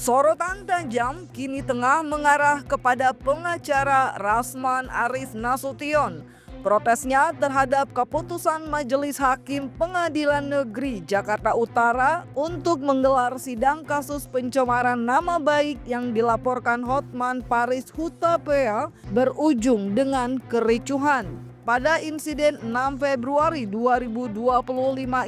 Sorotan tajam kini tengah mengarah kepada pengacara Rasman Aris Nasution. Protesnya terhadap keputusan Majelis Hakim Pengadilan Negeri Jakarta Utara untuk menggelar sidang kasus pencemaran nama baik yang dilaporkan Hotman Paris Hutapea berujung dengan kericuhan. Pada insiden 6 Februari 2025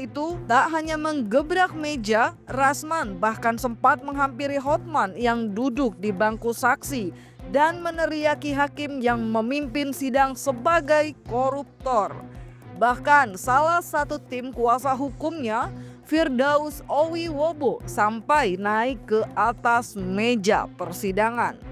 itu, tak hanya menggebrak meja, Rasman bahkan sempat menghampiri Hotman yang duduk di bangku saksi dan meneriaki hakim yang memimpin sidang sebagai koruptor. Bahkan salah satu tim kuasa hukumnya, Firdaus Owiwobo, sampai naik ke atas meja persidangan.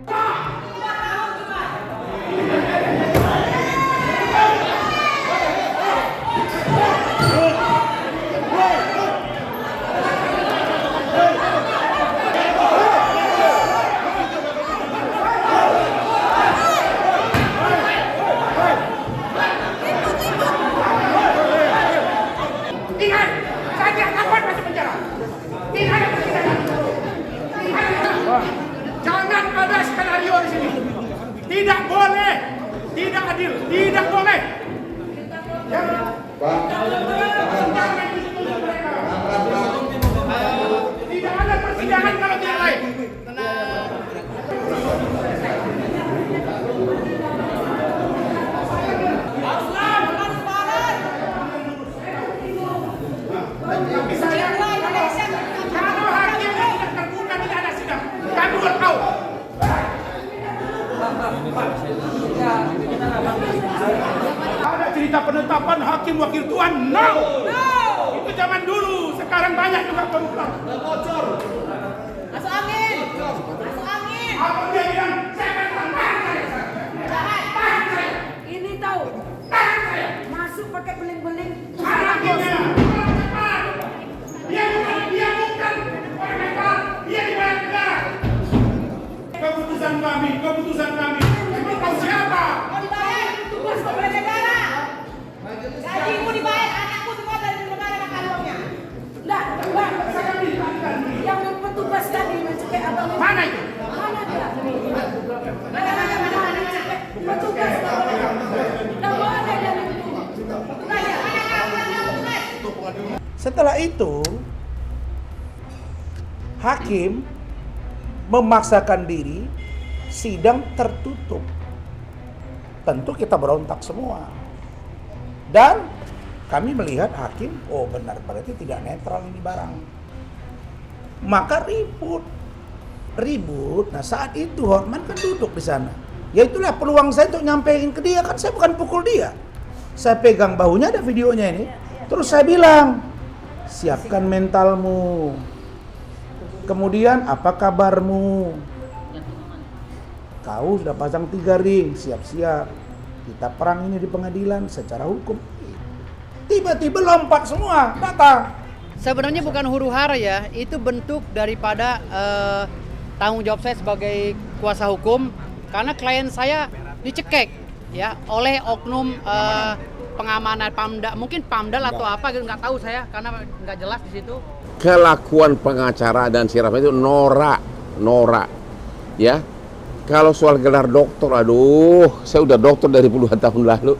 Jangan ada skenario di sini. Tidak boleh, tidak adil, tidak boleh. Tidak ada persidangan kalau tidak lain. Kalau hakimnya tidak terbuka, tidak ada sidang. Kami tahu. Ada cerita penetapan hakim wakil tuan? No. Itu zaman dulu. Sekarang banyak juga koruptor. Bocor. Masuk angin. Masuk angin. Apa dia bilang? Saya akan tahan saya. Tahan saya. Ini tahu. Tahan saya. Masuk pakai beling-beling. Hakimnya. Dia bukan orang hebat. Dia dibayar negara. Keputusan kami. Kau siapa? Mau dibayar? Tugas oleh negara. Gajimu dibayar, anakku semua dari negara makan uangnya. Enggak. Yang petugas tadi mencekai abang. Mana itu? Mana dia? Mana dicekek? Petugas. Enggak boleh dari itu. Petugasnya. Mana petugas? Setelah itu, hakim memaksakan diri, sidang tertutup. Tentu kita berontak semua. Dan kami melihat hakim, oh benar berarti tidak netral ini barang. Maka ribut. Nah saat itu Hotman kan duduk di sana. Ya itulah peluang saya untuk nyampein ke dia, kan saya bukan pukul dia. Saya pegang bahunya, ada videonya ini. Terus saya bilang, siapkan mentalmu. Kemudian apa kabarmu? Kau sudah pasang 3 ring, siap-siap. Kita perang ini di pengadilan secara hukum. Tiba-tiba lompat semua, datang. Sebenarnya bukan huru-hara ya, itu bentuk daripada tanggung jawab saya sebagai kuasa hukum. Karena klien saya dicekek ya oleh oknum pengamanan Pamdal, mungkin Pamdal atau apa gitu, nggak tahu saya karena nggak jelas di situ. Kelakuan pengacara dan sirap itu norak ya. Kalau soal gelar doktor, aduh, saya udah dokter dari puluhan tahun lalu.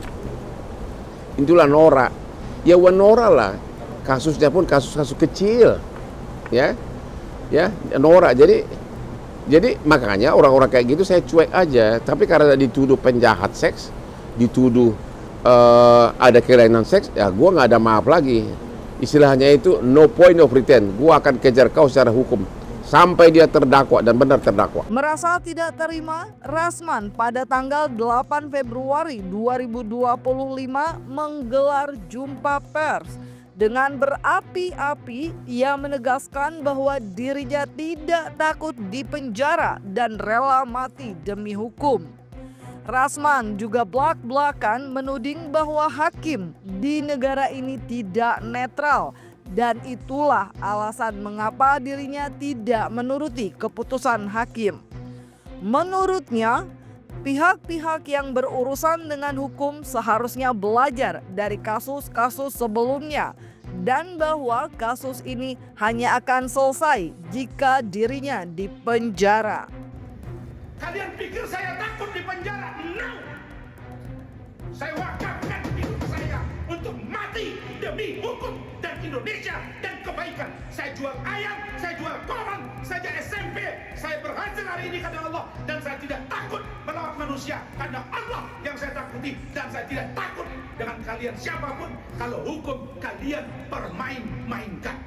Itulah norak. Ya norak lah. Kasusnya pun kasus-kasus kecil, ya norak. Jadi makanya orang-orang kayak gitu saya cuek aja. Tapi karena dituduh penjahat seks, dituduh ada kelainan seks, ya gue nggak ada maaf lagi. Istilahnya itu no point of pretend. Gue akan kejar kau secara hukum sampai dia terdakwa dan benar terdakwa. Merasa tidak terima, Rasman pada tanggal 8 Februari 2025 menggelar jumpa pers. Dengan berapi-api, ia menegaskan bahwa dirinya tidak takut dipenjara dan rela mati demi hukum. Rasman juga blak-blakan menuding bahwa hakim di negara ini tidak netral. Dan itulah alasan mengapa dirinya tidak menuruti keputusan hakim. Menurutnya, pihak-pihak yang berurusan dengan hukum seharusnya belajar dari kasus-kasus sebelumnya dan bahwa kasus ini hanya akan selesai jika dirinya dipenjara. Kalian pikir saya takut di penjara? No! Saya wakafkan hidup saya untuk mati demi hukum dan Indonesia dan kebaikan. Saya jual ayam, saya jual koran, sejak SMP saya berhasil hari ini karena Allah, dan saya tidak takut melawan manusia karena Allah yang saya takuti, dan saya tidak takut dengan kalian siapapun kalau hukum kalian permain-mainkan.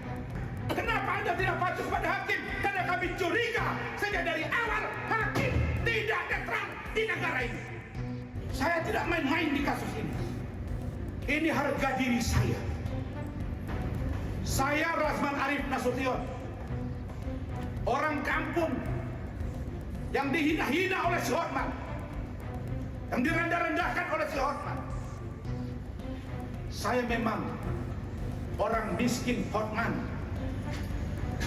Kenapa Anda tidak patuh kepada hakim? Karena kami curiga sejak dari awal hakim tidak netral di negara ini. Saya tidak main-main di kasus ini. Ini harga diri saya. Saya Rasman Arif Nasution, orang kampung yang dihina-hina oleh si Hotman, yang direndah-rendahkan oleh si Hotman. Saya memang orang miskin Hotman.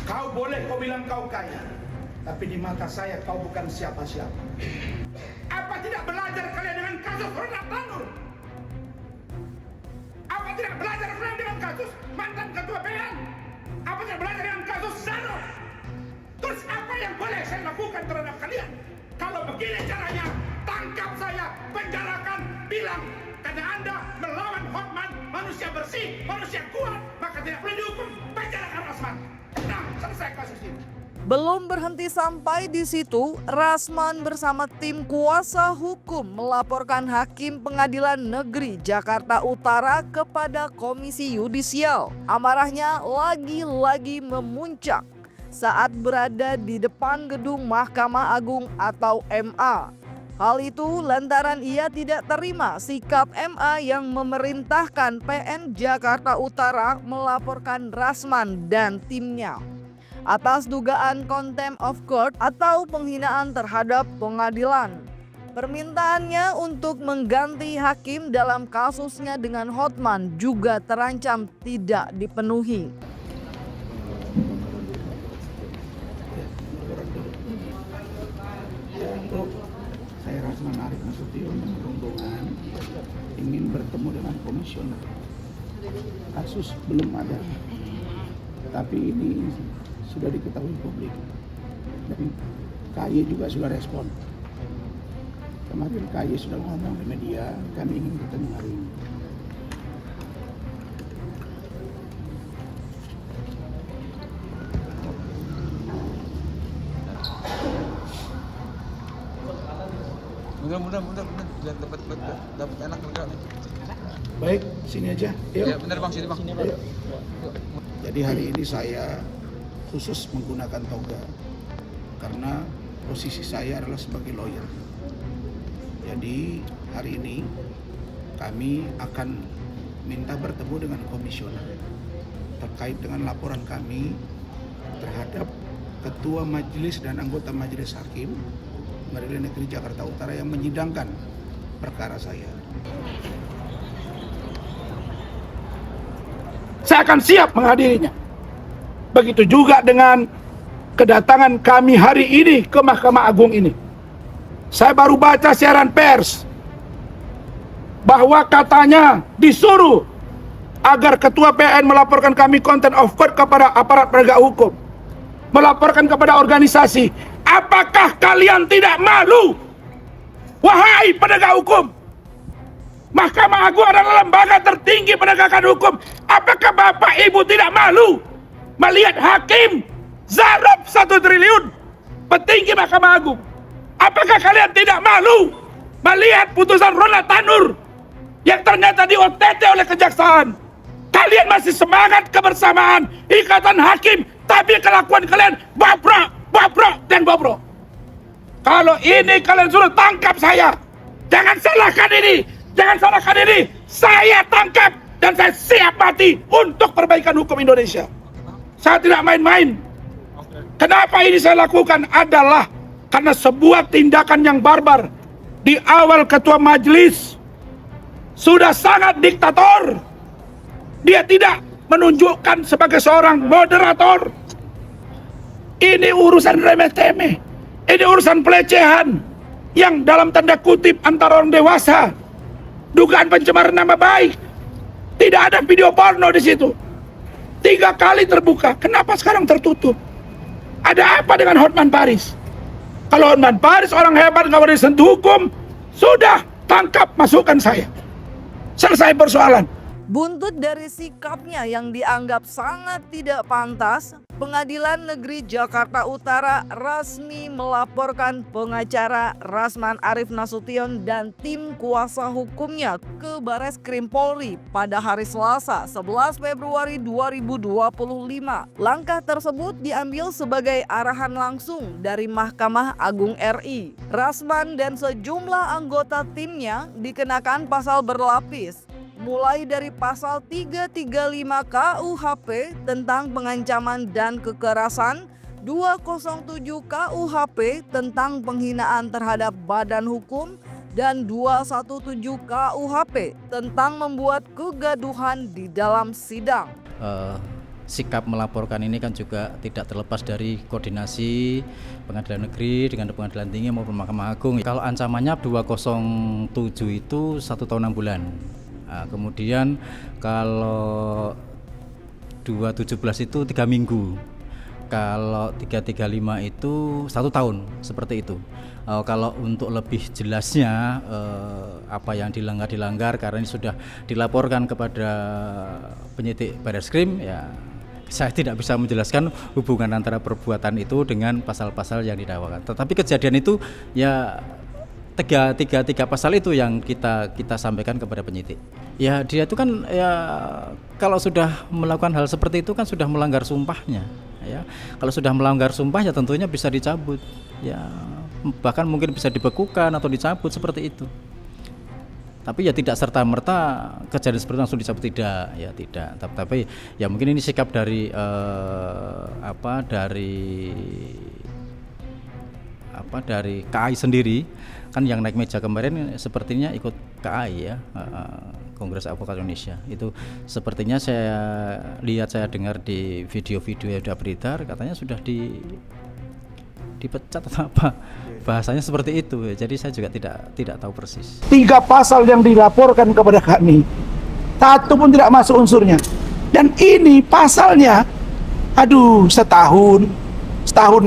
Kau bilang kau kaya, tapi di mata saya kau bukan siapa-siapa. Apa tidak belajar kalian dengan kasus Ronald Tanur? Apa tidak belajar kalian dengan kasus mantan ketua PN? Apa tidak belajar dengan kasus Zano? Terus apa yang boleh saya lakukan terhadap kalian? Kalau begini caranya, tangkap saya, penjarakan, bilang karena Anda melawan Hotman, manusia bersih, manusia kuat, maka tidak boleh dihukum, penjarakan Rasman. Nah, selesai kasus ini. Belum berhenti sampai di situ, Rasman bersama tim kuasa hukum melaporkan Hakim Pengadilan Negeri Jakarta Utara kepada Komisi Yudisial. Amarahnya lagi-lagi memuncak saat berada di depan gedung Mahkamah Agung atau MA. Hal itu lantaran ia tidak terima sikap MA yang memerintahkan PN Jakarta Utara melaporkan Rasman dan timnya atas dugaan contempt of court atau penghinaan terhadap pengadilan. Permintaannya untuk mengganti hakim dalam kasusnya dengan Hotman juga terancam tidak dipenuhi. Saya Rasman Arif Nasution dengan rombongan ingin bertemu dengan komisioner. Kasus belum ada, tapi ini sudah diketahui publik. Dan KY juga sudah respon. Kemarin KY sudah ngomong di media, kami ingin bertemu hari ini. Mudah-mudahan biar dapat enak enggak nih. Baik, sini aja. Yuk. Ya benar Bang, sini Bang. Ayo. Jadi hari ini saya khusus menggunakan toga karena posisi saya adalah sebagai lawyer. Jadi hari ini kami akan minta bertemu dengan komisioner terkait dengan laporan kami terhadap Ketua Majelis dan anggota Majelis Hakim Pengadilan Negeri Jakarta Utara yang menyidangkan perkara saya. Saya akan siap menghadirinya. Begitu juga dengan kedatangan kami hari ini ke Mahkamah Agung ini. Saya baru baca siaran pers bahwa katanya disuruh agar Ketua PN melaporkan kami contempt of court kepada aparat penegak hukum, melaporkan kepada organisasi. Apakah kalian tidak malu? Wahai penegak hukum, Mahkamah Agung adalah lembaga tertinggi penegakan hukum. Apakah Bapak Ibu tidak malu melihat hakim zarab 1 triliun petinggi Mahkamah Agung? Apakah kalian tidak malu melihat putusan Ronald Tanur yang ternyata di-OTT oleh kejaksaan? Kalian masih semangat kebersamaan ikatan hakim, tapi kelakuan kalian bobrok dan bobrok. Kalau ini kalian suruh tangkap saya, jangan salahkan ini, saya tangkap dan saya siap mati untuk perbaikan hukum Indonesia. Saya tidak main-main. Kenapa ini saya lakukan adalah karena sebuah tindakan yang barbar. Di awal Ketua Majelis sudah sangat diktator. Dia tidak menunjukkan sebagai seorang moderator. Ini urusan remeh-temeh. Ini urusan pelecehan yang dalam tanda kutip antara orang dewasa. Dugaan pencemaran nama baik. Tidak ada video porno di situ. 3 kali terbuka, kenapa sekarang tertutup? Ada apa dengan Hotman Paris? Kalau Hotman Paris orang hebat, nggak boleh disentuh hukum, sudah tangkap, masukkan saya. Selesai persoalan. Buntut dari sikapnya yang dianggap sangat tidak pantas, Pengadilan Negeri Jakarta Utara resmi melaporkan pengacara Rasman Arif Nasution dan tim kuasa hukumnya ke Bareskrim Polri pada hari Selasa 11 Februari 2025. Langkah tersebut diambil sebagai arahan langsung dari Mahkamah Agung RI. Rasman dan sejumlah anggota timnya dikenakan pasal berlapis, mulai dari pasal 335 KUHP tentang pengancaman dan kekerasan, 207 KUHP tentang penghinaan terhadap badan hukum, dan 217 KUHP tentang membuat kegaduhan di dalam sidang. Sikap melaporkan ini kan juga tidak terlepas dari koordinasi pengadilan negeri dengan pengadilan tinggi maupun Mahkamah Agung. Kalau ancamannya 207 itu 1 tahun 6 bulan. Nah, kemudian kalau 217 itu 3 minggu, kalau 335 itu 1 tahun, seperti itu. Kalau untuk lebih jelasnya apa yang dilanggar karena ini sudah dilaporkan kepada penyidik Bareskrim, ya saya tidak bisa menjelaskan hubungan antara perbuatan itu dengan pasal-pasal yang didakwakan. Tetapi kejadian itu ya tiga pasal itu yang kita sampaikan kepada penyidik. Ya dia itu kan ya kalau sudah melakukan hal seperti itu kan sudah melanggar sumpahnya. Ya kalau sudah melanggar sumpah ya tentunya bisa dicabut. Ya bahkan mungkin bisa dibekukan atau dicabut seperti itu. Tapi ya tidak serta-merta kejadian seperti itu langsung dicabut, tidak, ya tidak. Tapi ya mungkin ini sikap dari dari KAI sendiri. Kan yang naik meja kemarin sepertinya ikut KAI ya, Kongres Advokat Indonesia. Itu sepertinya saya lihat, saya dengar di video-video yang sudah beredar, katanya sudah dipecat atau apa. Bahasanya seperti itu. Jadi saya juga tidak tahu persis. 3 pasal yang dilaporkan kepada kami, 1 pun tidak masuk unsurnya. Dan ini pasalnya, setahun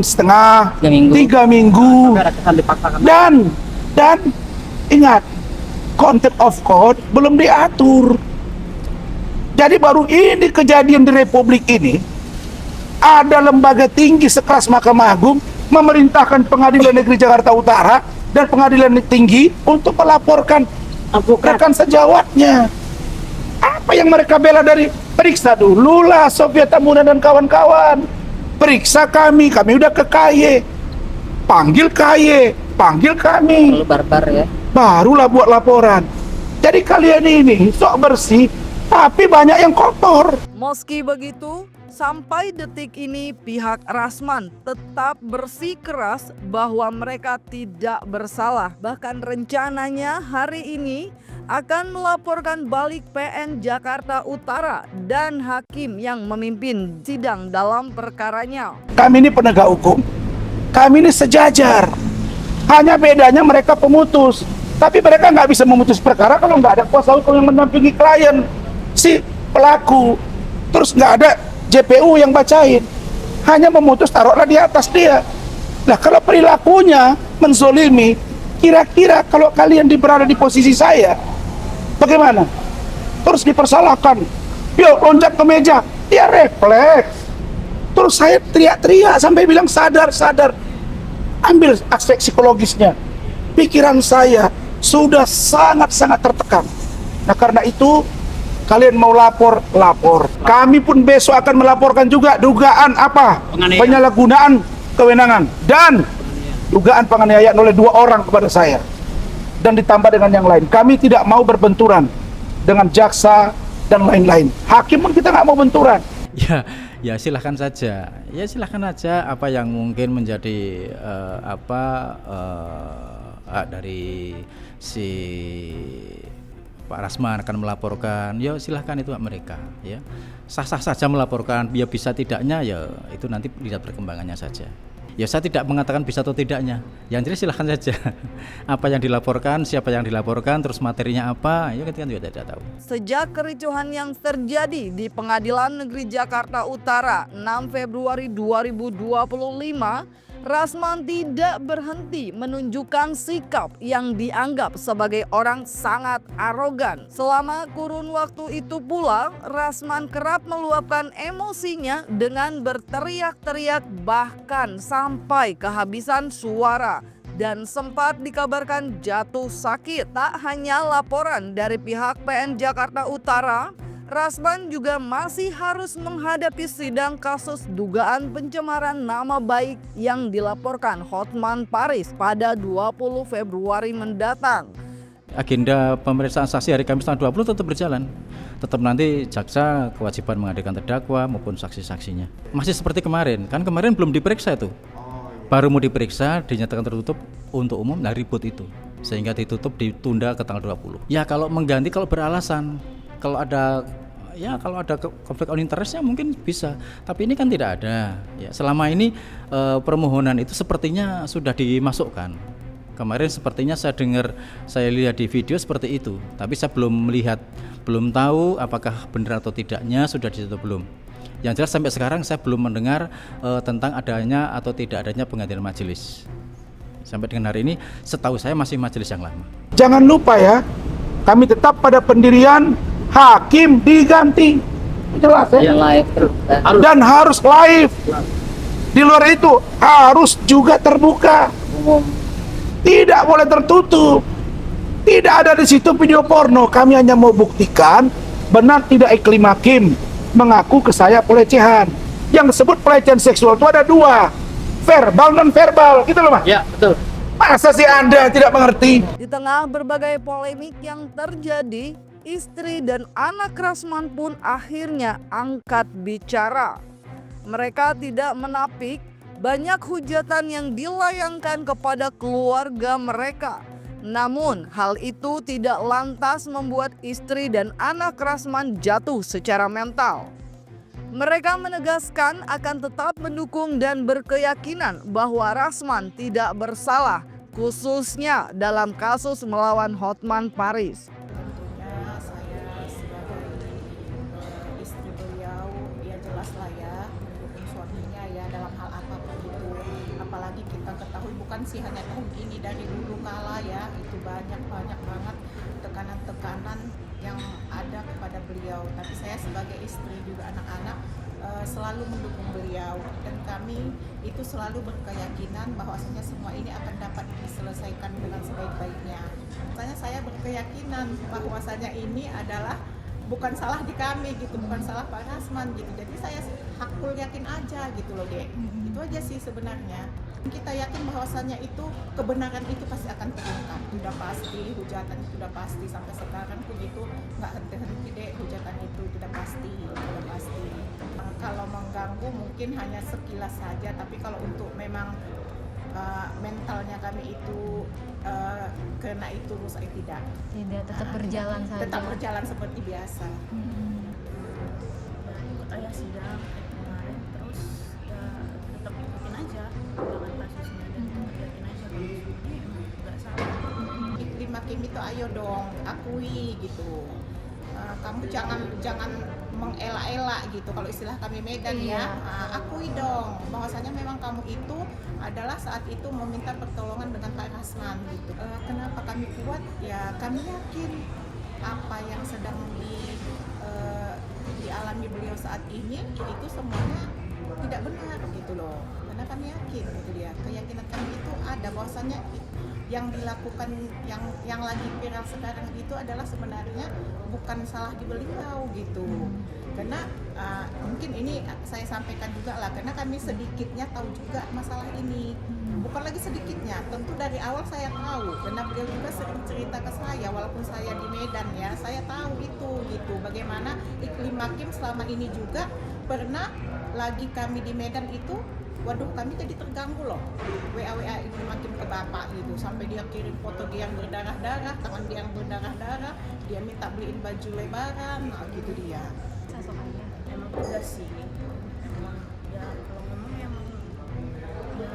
setengah, 3 minggu. Dan ingat, contempt of court belum diatur. Jadi baru ini kejadian di Republik ini, ada lembaga tinggi sekelas Mahkamah Agung memerintahkan Pengadilan Negeri Jakarta Utara dan Pengadilan Tinggi untuk melaporkan rekan sejawatnya. Apa yang mereka bela dari periksa dululah Sofiat Tamuna dan kawan-kawan. Periksa kami udah ke KY, panggil kami. Lalu barbar ya. Barulah buat laporan. Jadi kalian ini sok bersih, tapi banyak yang kotor. Meski begitu, sampai detik ini pihak Rasman tetap bersikeras bahwa mereka tidak bersalah. Bahkan rencananya hari ini akan melaporkan balik PN Jakarta Utara dan hakim yang memimpin sidang dalam perkaranya. Kami ini penegak hukum, kami ini sejajar. Hanya bedanya mereka pemutus, tapi mereka nggak bisa memutus perkara kalau nggak ada kuasa hukum yang mendampingi klien si pelaku. Terus nggak ada JPU yang bacain, hanya memutus, taruhlah di atas dia. Nah kalau perilakunya menzolimi, kira-kira kalau kalian berada di posisi saya, bagaimana? Terus dipersalahkan, yuk loncat ke meja, dia refleks. Terus saya teriak-teriak sampai bilang sadar. Ambil aspek psikologisnya. Pikiran saya sudah sangat-sangat tertekan. Nah karena itu kalian mau lapor. Kami pun besok akan melaporkan juga dugaan penyalahgunaan kewenangan dan dugaan penganiayaan oleh 2 orang kepada saya. Dan ditambah dengan yang lain. Kami tidak mau berbenturan dengan jaksa dan lain-lain. Hakim pun kita nggak mau benturan. Ya silahkan saja. Ya silahkan aja apa yang mungkin menjadi hak dari si Pak Rasman akan melaporkan. Ya silahkan, itu hak mereka. Ya sah-sah saja melaporkan. Ya bisa tidaknya ya itu nanti lihat perkembangannya saja. Ya saya tidak mengatakan bisa atau tidaknya. Yang jelas silahkan saja. Apa yang dilaporkan, siapa yang dilaporkan, terus materinya apa, ya kita kan juga tidak tahu. Sejak kericuhan yang terjadi di Pengadilan Negeri Jakarta Utara 6 Februari 2025, Rasman tidak berhenti menunjukkan sikap yang dianggap sebagai orang sangat arogan. Selama kurun waktu itu pula, Rasman kerap meluapkan emosinya dengan berteriak-teriak bahkan sampai kehabisan suara. Dan sempat dikabarkan jatuh sakit. Tak hanya laporan dari pihak PN Jakarta Utara, Rasman juga masih harus menghadapi sidang kasus dugaan pencemaran nama baik yang dilaporkan Hotman Paris pada 20 Februari mendatang. Agenda pemeriksaan saksi hari Kamis tanggal 20 tetap berjalan. Tetap nanti jaksa kewajiban menghadirkan terdakwa maupun saksi-saksinya. Masih seperti kemarin, kan kemarin belum diperiksa itu. Baru mau diperiksa, dinyatakan tertutup untuk umum, nah ribut itu. Sehingga ditutup, ditunda ke tanggal 20. Ya kalau mengganti, kalau beralasan, kalau ada konflik of interest-nya mungkin bisa, tapi ini kan tidak ada. Ya, selama ini permohonan itu sepertinya sudah dimasukkan. Kemarin sepertinya saya lihat di video seperti itu, tapi saya belum melihat, belum tahu apakah benar atau tidaknya sudah ditutup belum. Yang jelas sampai sekarang saya belum mendengar tentang adanya atau tidak adanya penggantian majelis. Sampai dengan hari ini setahu saya masih majelis yang lama. Jangan lupa ya, kami tetap pada pendirian hakim diganti. Jelas ya? Dan harus live. Di luar itu harus juga terbuka. Tidak boleh tertutup. Tidak ada di situ video porno. Kami hanya mau buktikan benar tidak iklim hakim mengaku ke saya pelecehan. Yang disebut pelecehan seksual itu ada dua, verbal non verbal, gitu loh Mas. Ya, betul. Masa sih Anda tidak mengerti? Di tengah berbagai polemik yang terjadi, istri dan anak Rasman pun akhirnya angkat bicara. Mereka tidak menapik banyak hujatan yang dilayangkan kepada keluarga mereka. Namun, hal itu tidak lantas membuat istri dan anak Rasman jatuh secara mental. Mereka menegaskan akan tetap mendukung dan berkeyakinan bahwa Rasman tidak bersalah, khususnya dalam kasus melawan Hotman Paris. Tentunya saya sebagai istri beliau, ya jelaslah ya mendukung suaminya ya dalam hal apapun itu. Apalagi kita ketahui bukan sih hanya tahun ini, dari dulu kala ya itu banyak banget tekanan-tekanan yang ada kepada beliau. Tapi saya sebagai istri juga anak-anak selalu mendukung beliau, dan kami itu selalu berkeyakinan bahwasanya semua ini akan dapat diselesaikan dengan sebaik-baiknya. Makanya saya berkeyakinan bahwasanya ini adalah bukan salah di kami gitu, bukan salah Pak Rasman gitu. Jadi saya hakul yakin aja gitu loh Dek. Itu aja sih sebenarnya. Kita yakin bahwasanya itu kebenaran itu pasti akan terungkap. Sudah pasti, hujatan itu sudah pasti, sampai sekarang pun itu nggak henti-henti Dek, hujatan itu sudah pasti. Kalau mengganggu mungkin hanya sekilas saja, tapi kalau untuk memang mentalnya kami itu kena itu rusak, tidak. Tidak, tetap berjalan saja. Tetap berjalan seperti biasa. Ikut ayah sidang kemarin, terus ya tetap ikutin aja dengan kasusnya dan tetap yakin aja kalau ini emang nggak salah. Iklim hakim itu ayo dong akui gitu. Kamu jangan mengelak-elak gitu, kalau istilah kami Medan ya. Akui dong bahwasanya memang kamu itu adalah saat itu meminta pertolongan dengan Pak Rasman gitu. Kenapa kami kuat? Ya kami yakin apa yang sedang dialami beliau saat ini itu semuanya tidak benar gitu loh. Karena kami yakin gitu dia. Keyakinan kami itu ada bahwasanya yang dilakukan yang lagi viral sekarang itu adalah sebenarnya bukan salah di beliau gitu. Karena mungkin ini saya sampaikan juga lah, karena kami sedikitnya tahu juga masalah ini. Bukan lagi sedikitnya, tentu dari awal saya tahu, karena beliau juga sering cerita ke saya, walaupun saya di Medan ya, saya tahu itu gitu. Bagaimana iklim hakim selama ini juga pernah lagi kami di Medan itu, waduh kami jadi terganggu loh. WA iklim hakim ke bapak gitu, sampai dia kirim foto dia yang berdarah-darah, tangan dia yang berdarah-darah, dia minta beliin baju lebaran, nah gitu dia. Emang tegas sih gitu. Emang ya kalau ngomong emang ya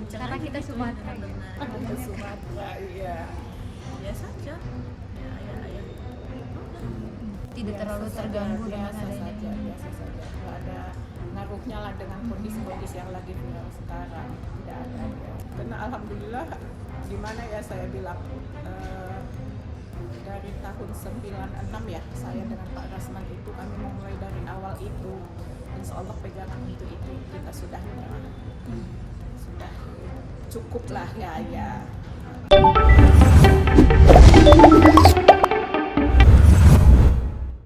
kencang Karena aja kita gitu, Sumatera. benar-benar. Ada Sumatera, iya. Biasa aja ya ayah Tidak terlalu terganggu dengan biasa adanya saja, ini. biasa saja. Nggak ada ngaruhnya lah dengan kondisi-kondisi yang lagi viral sekarang. Tidak ada ya. Karena alhamdulillah di mana ya saya bilang dari tahun 96 ya saya dengan Pak Rasman itu kami memulai dari awal itu. Insya Allah pegangan itu kita sudah cukup lah ya.